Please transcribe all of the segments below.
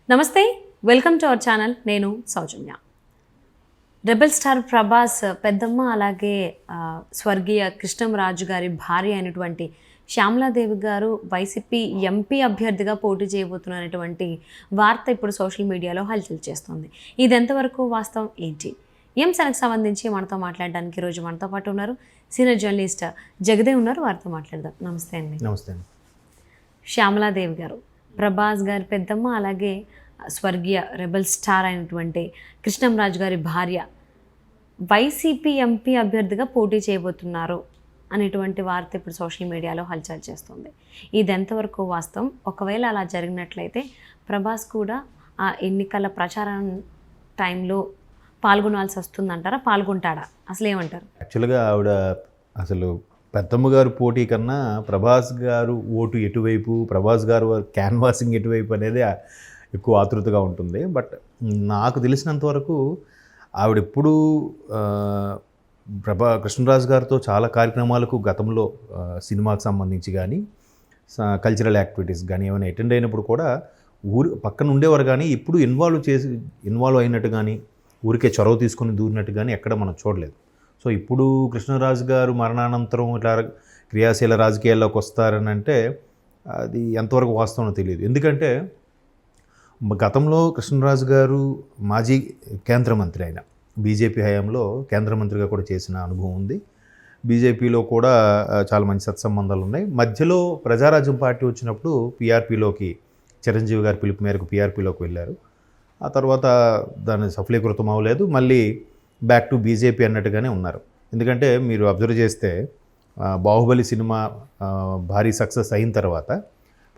నమస్తే, welcome to our channel. నేను సౌజన్య. Rebel star Prabhas పెద్దమ్మ అలాగే స్వర్గీయ కృష్ణంరాజు గారి భార్య అయినటువంటి శ్యామలాదేవి గారు వైసీపీ ఎంపీ అభ్యర్థిగా పోటీ చేయబోతున్నటువంటి వార్త ఇప్పుడు సోషల్ మీడియాలో హల్చల్ చేస్తుంది. ఇది ఎంతవరకు వాస్తవం ఏంటి? ఈ అంశానికి సంబంధించి మనతో మాట్లాడడానికి ఈరోజు మనతో పాటు ఉన్నారు సీనియర్ జర్నలిస్ట్ జగదేవ్ ఉన్నారు. వారితో మాట్లాడదాం. నమస్తే అండి. నమస్తే అండి. శ్యామలాదేవి గారు ప్రభాస్ గారి పెద్దమ్మ అలాగే స్వర్గీయ రెబెల్ స్టార్ అయినటువంటి కృష్ణంరాజు గారి భార్య వైసీపీ ఎంపీ అభ్యర్థిగా పోటీ చేయబోతున్నారు అనేటువంటి వార్త ఇప్పుడు సోషల్ మీడియాలో హల్చల్ చేస్తుంది. ఇది ఎంతవరకు వాస్తవం? ఒకవేళ అలా జరిగినట్లయితే ప్రభాస్ కూడా ఆ ఎన్నికల ప్రచారం టైంలో పాల్గొనాల్సి వస్తుందంటారా? పాల్గొంటాడా? అసలు ఏమంటారు? యాక్చువల్గా ఆవిడ అసలు పెద్దమ్మ గారు పోటీ కన్నా ప్రభాస్ గారు ఓటు ఎటువైపు, ప్రభాస్ గారు క్యాన్వాసింగ్ ఎటువైపు అనేది ఎక్కువ ఆతృతగా ఉంటుంది. బట్ నాకు తెలిసినంతవరకు ఆవిడెప్పుడు కృష్ణరాజు గారితో చాలా కార్యక్రమాలకు గతంలో సినిమాకి సంబంధించి కానీ కల్చరల్ యాక్టివిటీస్ కానీ ఏమైనా అటెండ్ అయినప్పుడు కూడా ఊరు పక్కన ఉండేవారు. కానీ ఇప్పుడు ఇన్వాల్వ్ అయినట్టు కానీ ఊరికే చొరవ తీసుకొని దూరినట్టు కానీ ఎక్కడ మనం చూడలేదు. సో ఇప్పుడు కృష్ణరాజు గారు మరణానంతరం ఇట్లా క్రియాశీల రాజకీయాల్లోకి వస్తారని అంటే అది ఎంతవరకు వాస్తవం తెలియదు. ఎందుకంటే గతంలో కృష్ణరాజు గారు మాజీ కేంద్ర మంత్రి, ఆయన బీజేపీ హయాంలో కేంద్ర మంత్రిగా కూడా చేసిన అనుభవం ఉంది. బీజేపీలో కూడా చాలా మంచి సత్సంబంధాలు ఉన్నాయి. మధ్యలో ప్రజారాజ్యం పార్టీ వచ్చినప్పుడు పీఆర్పీలోకి, చిరంజీవి గారి పిలుపు మేరకు పీఆర్పీలోకి వెళ్ళారు. ఆ తర్వాత దాన్ని సఫలీకృతం అవ్వలేదు. మళ్ళీ బ్యాక్ టు బీజేపీ అన్నట్టుగానే ఉన్నారు. ఎందుకంటే మీరు అబ్జర్వ్ చేస్తే బాహుబలి సినిమా భారీ సక్సెస్ అయిన తర్వాత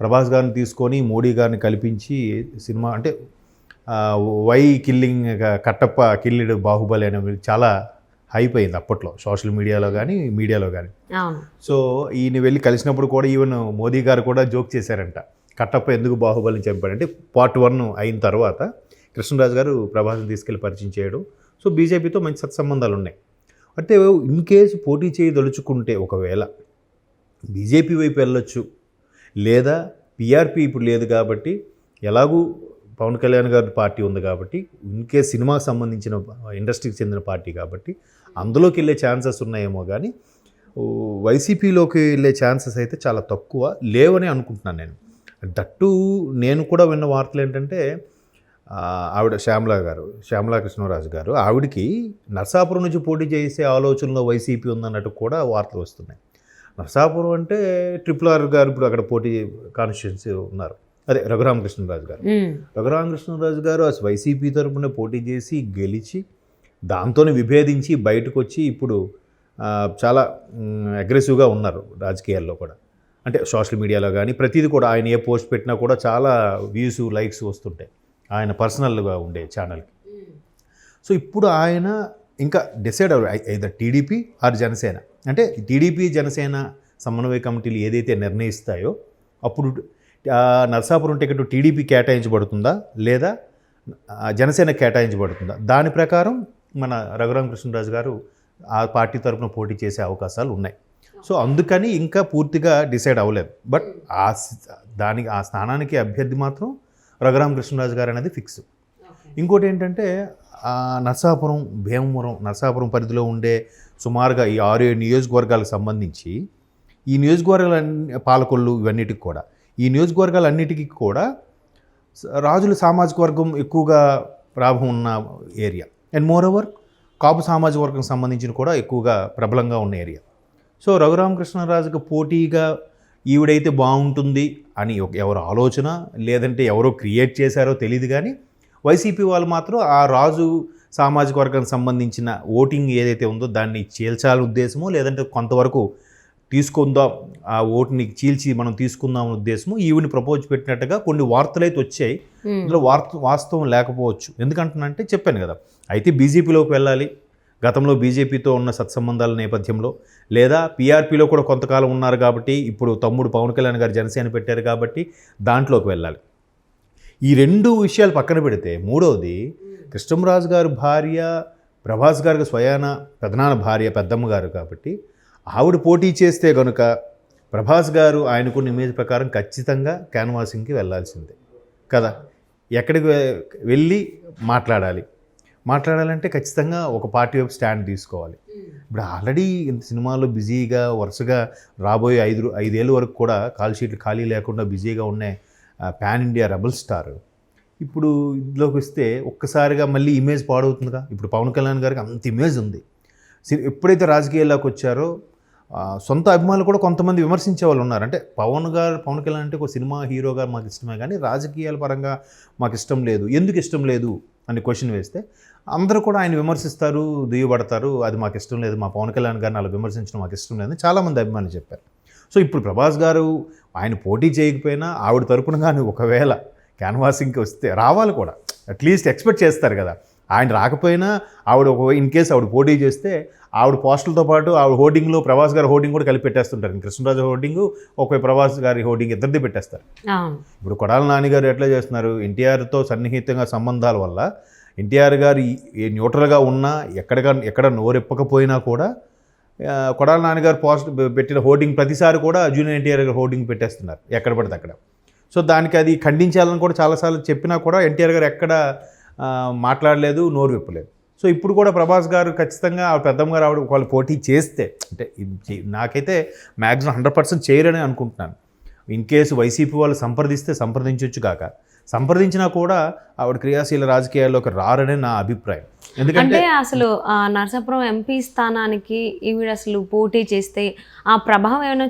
ప్రభాస్ గారిని తీసుకొని మోడీ గారిని కల్పించి సినిమా అంటే వై కిల్లింగ్ కట్టప్ప కిల్లిడ్ బాహుబలి అనేది చాలా హైప్ అయింది అప్పట్లో సోషల్ మీడియాలో కానీ మీడియాలో కానీ. సో ఈయన వెళ్ళి కలిసినప్పుడు కూడా ఈవెన్ మోదీ గారు కూడా జోక్ చేశారంట, కట్టప్ప ఎందుకు బాహుబలిని చంపాడంటే పార్ట్ 1 అయిన తర్వాత కృష్ణరాజు గారు ప్రభాస్ని తీసుకెళ్ళి పరిచయం చేయడం. సో బీజేపీతో మంచి సత్సంబంధాలు ఉన్నాయి. అంటే ఇన్ కేసు పోటీ చేయదలుచుకుంటే ఒకవేళ బీజేపీ వైపు వెళ్ళొచ్చు, లేదా పీఆర్పీ ఇప్పుడు లేదు కాబట్టి ఎలాగూ పవన్ కళ్యాణ్ గారి పార్టీ ఉంది కాబట్టి ఇన్ కేసు సినిమాకి సంబంధించిన ఇండస్ట్రీకి చెందిన పార్టీ కాబట్టి అందులోకి వెళ్ళే ఛాన్సెస్ ఉన్నాయేమో. కానీ వైసీపీలోకి వెళ్ళే ఛాన్సెస్ అయితే చాలా తక్కువ లేవని అనుకుంటున్నాను నేను. దట్టు నేను కూడా విన్న వార్తలు ఏంటంటే ఆవిడ శ్యామలా కృష్ణరాజు గారు ఆవిడకి నర్సాపురం నుంచి పోటీ చేసే ఆలోచనలో వైసీపీ ఉందన్నట్టు కూడా వార్తలు వస్తున్నాయి. నర్సాపురం అంటే RRR గారు ఇప్పుడు అక్కడ పోటీ కాన్స్టిట్యున్సీ ఉన్నారు, అదే రఘురామకృష్ణరాజు గారు. రఘురామకృష్ణరాజు గారు అసలు వైసీపీ తరపున పోటీ చేసి గెలిచి దాంతోనే విభేదించి బయటకు వచ్చి ఇప్పుడు చాలా అగ్రెసివ్గా ఉన్నారు రాజకీయాల్లో కూడా. అంటే సోషల్ మీడియాలో కానీ ప్రతిదీ కూడా ఆయన ఏ పోస్ట్ పెట్టినా కూడా చాలా వ్యూస్, లైక్స్ వస్తుంటాయి ఆయన పర్సనల్గా ఉండే ఛానల్కి. సో ఇప్పుడు ఆయన ఇంకా డిసైడ్ అవ్వరు either టీడీపీ ఆర్ జనసేన. అంటే టీడీపీ జనసేన సమన్వయ కమిటీలు ఏదైతే నిర్ణయిస్తాయో అప్పుడు నర్సాపురం టికెట్ టీడీపీ కేటాయించబడుతుందా లేదా జనసేన కేటాయించబడుతుందా, దాని ప్రకారం మన రఘురామకృష్ణరాజు గారు ఆ పార్టీ తరఫున పోటీ చేసే అవకాశాలు ఉన్నాయి. సో అందుకని ఇంకా పూర్తిగా డిసైడ్ అవ్వలేదు. బట్ ఆ స్థానానికి అభ్యర్థి మాత్రం రఘురామకృష్ణరాజు గారు అనేది ఫిక్స్. ఇంకోటి ఏంటంటే నర్సాపురం, భీమవరం, నర్సాపురం పరిధిలో ఉండే సుమారుగా ఈ 6-7 నియోజకవర్గాలకు సంబంధించి ఈ నియోజకవర్గాల పాలకొల్లు ఇవన్నిటికి కూడా ఈ నియోజకవర్గాలన్నిటికీ కూడా రాజుల సామాజిక వర్గం ఎక్కువగా ప్రాభం ఉన్న ఏరియా. అండ్ మోరోవర్ కాపు సామాజిక వర్గం సంబంధించిన కూడా ఎక్కువగా ప్రబలంగా ఉన్న ఏరియా. సో రఘురామకృష్ణరాజుకు పోటీగా ఈవిడైతే బాగుంటుంది అని ఎవరు ఆలోచన, లేదంటే ఎవరో క్రియేట్ చేశారో తెలియదు. కానీ వైసీపీ వాళ్ళు మాత్రం ఆ రాజు సామాజిక వర్గానికి సంబంధించిన ఓటింగ్ ఏదైతే ఉందో దాన్ని చీల్చాలని ఉద్దేశమో, లేదంటే కొంతవరకు తీసుకుందాం, ఆ ఓటుని చీల్చి మనం తీసుకుందాం ఉద్దేశము ఈవిని ప్రపోజ్ పెట్టినట్టుగా కొన్ని వార్తలు అయితే వచ్చాయి. ఇందులో వాస్తవం లేకపోవచ్చు. ఎందుకంటున్నంటే చెప్పాను కదా, అయితే బీజేపీలోకి వెళ్ళాలి, గతంలో బీజేపీతో ఉన్న సత్సంబంధాల నేపథ్యంలో, లేదా పీఆర్పీలో కూడా కొంతకాలం ఉన్నారు కాబట్టి ఇప్పుడు తమ్ముడు పవన్ కళ్యాణ్ గారు జనసేన పెట్టారు కాబట్టి దాంట్లోకి వెళ్ళాలి. ఈ 2 విషయాలు పక్కన పెడితే మూడవది కృష్ణంరాజు గారు భార్య ప్రభాస్ గారికి స్వయాన పెదనాన్న భార్య పెద్దమ్మ గారు కాబట్టి ఆవిడ పోటీ చేస్తే కనుక ప్రభాస్ గారు ఆయనకున్న ఇమేజ్ ప్రకారం ఖచ్చితంగా క్యాన్వాసింగ్కి వెళ్ళాల్సిందే కదా. ఎక్కడికి వెళ్ళి మాట్లాడాలంటే ఖచ్చితంగా ఒక పార్టీ వైపు స్టాండ్ తీసుకోవాలి. ఇప్పుడు ఆల్రెడీ ఇంత సినిమాలో బిజీగా వరుసగా రాబోయే 5 ఏళ్ళ వరకు కూడా కాల్ షీట్లు ఖాళీ లేకుండా బిజీగా ఉన్న పాన్ ఇండియా రెబల్ స్టార్ ఇప్పుడు ఇందులోకి వస్తే ఒక్కసారిగా మళ్ళీ ఇమేజ్ పాడవుతుందిగా. ఇప్పుడు పవన్ కళ్యాణ్ గారికి అంత ఇమేజ్ ఉంది. ఎప్పుడైతే రాజకీయాల్లోకి వచ్చారో సొంత అభిమానులు కూడా కొంతమంది విమర్శించే వాళ్ళు ఉన్నారు. అంటే పవన్ కళ్యాణ్ అంటే ఒక సినిమా హీరోగా మాకు ఇష్టమే కానీ రాజకీయాల పరంగా మాకు ఇష్టం లేదు, ఎందుకు ఇష్టం లేదు అని క్వశ్చన్ వేస్తే అందరూ కూడా ఆయన విమర్శిస్తారు, దుయ్యబడతారు. అది మాకు ఇష్టం లేదు, మా పవన్ కళ్యాణ్ గారిని అలా విమర్శించడం మాకు ఇష్టం లేదని చాలామంది అభిమానులు చెప్పారు. సో ఇప్పుడు ప్రభాస్ గారు ఆయన పోటీ చేయకపోయినా ఆవిడ తరపున కానీ ఒకవేళ క్యాన్వాసింగ్కి వస్తే రావాలి కూడా, అట్లీస్ట్ ఎక్స్పెక్ట్ చేస్తారు కదా. ఆయన రాకపోయినా ఆవిడ ఇన్ కేసు ఆవిడ పోటీ చేస్తే ఆవిడ పోస్టులతో పాటు ఆవిడ హోర్డింగ్లో ప్రభాస్ గారి హోర్డింగ్ కూడా కలిపి పెట్టేస్తుంటారు. కృష్ణరాజు హోర్డింగ్, ఒక ప్రభాస్ గారి హోర్డింగ్ ఇద్దరిది పెట్టేస్తారు. ఇప్పుడు కొడాల నాని గారు ఎట్లా చేస్తున్నారు, ఎన్టీఆర్తో సన్నిహితంగా సంబంధాల వల్ల ఎన్టీఆర్ గారు న్యూట్రల్గా ఉన్నా ఎక్కడ నోరెప్పకపోయినా కూడా కొడాల నాని గారు పోస్ట్ పెట్టిన హోర్డింగ్ ప్రతిసారి కూడా జూనియర్ ఎన్టీఆర్ గారు హోర్డింగ్ పెట్టేస్తున్నారు ఎక్కడ పడితే అక్కడ. సో దానికి అది ఖండించాలని కూడా చాలాసార్లు చెప్పినా కూడా ఎన్టీఆర్ గారు ఎక్కడ మాట్లాడలేదు, నోరు విప్పలేదు. సో ఇప్పుడు కూడా ప్రభాస్ గారు ఖచ్చితంగా ఆ పెద్దమ్మ గారు ఆవిడ వాళ్ళు పోటీ చేస్తే, అంటే నాకైతే మ్యాక్సిమం 100% చేయరని అనుకుంటున్నాను. ఇన్ కేసు వైసీపీ వాళ్ళు సంప్రదించవచ్చు కాక, సంప్రదించినా కూడా ఆవిడ క్రియాశీల రాజకీయాల్లోకి రారనే నా అభిప్రాయం. ఎందుకంటే అసలు నరసాపురం ఎంపీ స్థానానికి ఈవిడ అసలు పోటీ చేస్తే ఆ ప్రభావం ఏమైనా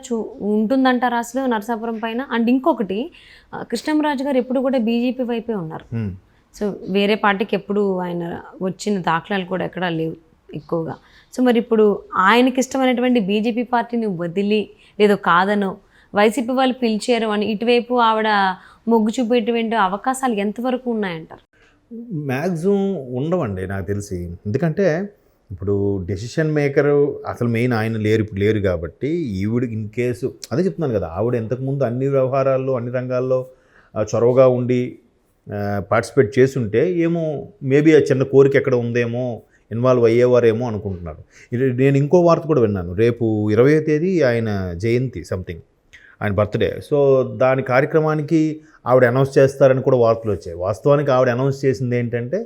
ఉంటుందంటారా అసలు నరసాపురం పైన? అండ్ ఇంకొకటి, కృష్ణంరాజు గారు ఎప్పుడు కూడా బీజేపీ వైపే ఉన్నారు. సో వేరే పార్టీకి ఎప్పుడు ఆయన వచ్చిన దాఖలాలు కూడా ఎక్కడా లేవు ఎక్కువగా. సో మరి ఇప్పుడు ఆయనకి ఇష్టమైనటువంటి బీజేపీ పార్టీని వదిలి లేదో కాదనో వైసీపీ వాళ్ళు పిలిచారు అని ఇటువైపు ఆవిడ మొగ్గు చూపేటువంటి అవకాశాలు ఎంతవరకు ఉన్నాయంటారు? మ్యాక్సిమం ఉండవండి నాకు తెలిసి. ఎందుకంటే ఇప్పుడు డెసిషన్ మేకర్ అసలు మెయిన్ ఆయన లేరు కాబట్టి ఈవిడ ఇన్ కేసు అదే చెప్తున్నాను కదా, ఆవిడ ఇంతకుముందు అన్ని వ్యవహారాల్లో అన్ని రంగాల్లో చొరవగా ఉండి పార్టిసిపేట్ చేస్తుంటే ఏమో మేబీ ఆ చిన్న కోరిక ఎక్కడ ఉందేమో, ఇన్వాల్వ్ అయ్యేవారేమో అనుకుంటున్నారు. నేను ఇంకో వార్త కూడా విన్నాను, రేపు 20వ తేదీ ఆయన జయంతి సంథింగ్, ఆయన బర్త్డే. సో దాని కార్యక్రమానికి ఆవిడ అనౌన్స్ చేస్తారని కూడా వార్తలు వచ్చాయి. వాస్తవానికి ఆవిడ అనౌన్స్ చేసింది ఏంటంటే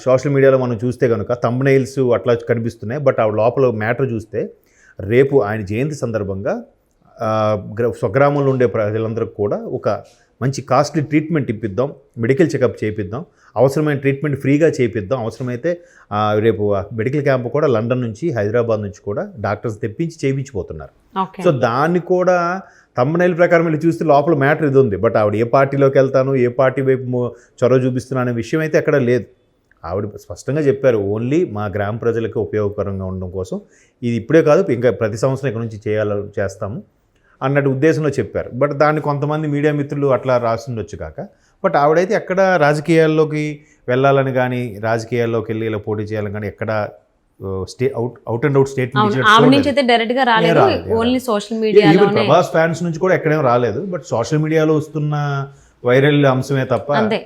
సోషల్ మీడియాలో మనం చూస్తే కనుక థంబ్నెయిల్స్ అట్లా కనిపిస్తున్నాయి. బట్ ఆవిడ లోపల మ్యాటర్ చూస్తే రేపు ఆయన జయంతి సందర్భంగా స్వగ్రామంలో ఉండే ప్రజలందరికీ కూడా ఒక మంచి కాస్ట్లీ ట్రీట్మెంట్ ఇప్పిద్దాం, మెడికల్ చెకప్ చేయిద్దాం, అవసరమైన ట్రీట్మెంట్ ఫ్రీగా చేయిద్దాం. అవసరమైతే రేపు మెడికల్ క్యాంప్ కూడా లండన్ నుంచి హైదరాబాద్ నుంచి కూడా డాక్టర్స్ తెప్పించి చేయించిపోతున్నారు. సో దాన్ని కూడా థంబ్నెయిల్ ప్రకారం వెళ్ళి చూస్తే లోపల మ్యాటర్ ఇది ఉంది. బట్ ఆవిడ ఏ పార్టీలోకి వెళ్తాను, ఏ పార్టీ వైపు చొరవ చూపిస్తున్నాను అనే విషయం అయితే ఎక్కడ లేదు. ఆవిడ స్పష్టంగా చెప్పారు, ఓన్లీ మా గ్రామ ప్రజలకు ఉపయోగకరంగా ఉండడం కోసం, ఇది ఇప్పుడే కాదు ఇంకా ప్రతి సంవత్సరం ఇక్కడ నుంచి చేస్తాము అన్నట్టు ఉద్దేశంలో చెప్పారు. బట్ దాన్ని కొంతమంది మీడియా మిత్రులు అట్లా రాసిండొచ్చు కాక, బట్ ఆవిడైతే ఎక్కడ రాజకీయాల్లోకి వెళ్ళాలని కానీ రాజకీయాల్లోకి వెళ్ళి ఇలా పోటీ చేయాలని కానీ ఎక్కడ out and out statement Prabhas fans నుంచి కూడా ఎక్కడేం రాలేదు. బట్ సోషల్ మీడియాలో వస్తున్న వైరల్ అంశమే తప్ప అంతే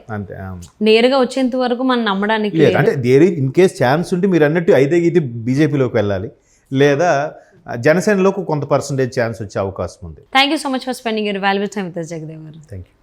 నేరుగా వచ్చేంత వరకు మనం నమ్మడానికి లేదు. అంటే దేర్ ఇన్ కేస్ ఛాన్స్ ఉంటే మీరు అన్నట్టు అయితే బీజేపీలోకి వెళ్ళాలి, లేదా జనసేనలోకి కొంత పర్సెంటేజ్ ఛాన్స్ వచ్చే అవకాశం ఉంది. Thank you so much for spending your valuable time with us, Jagadev గారు. Thank you.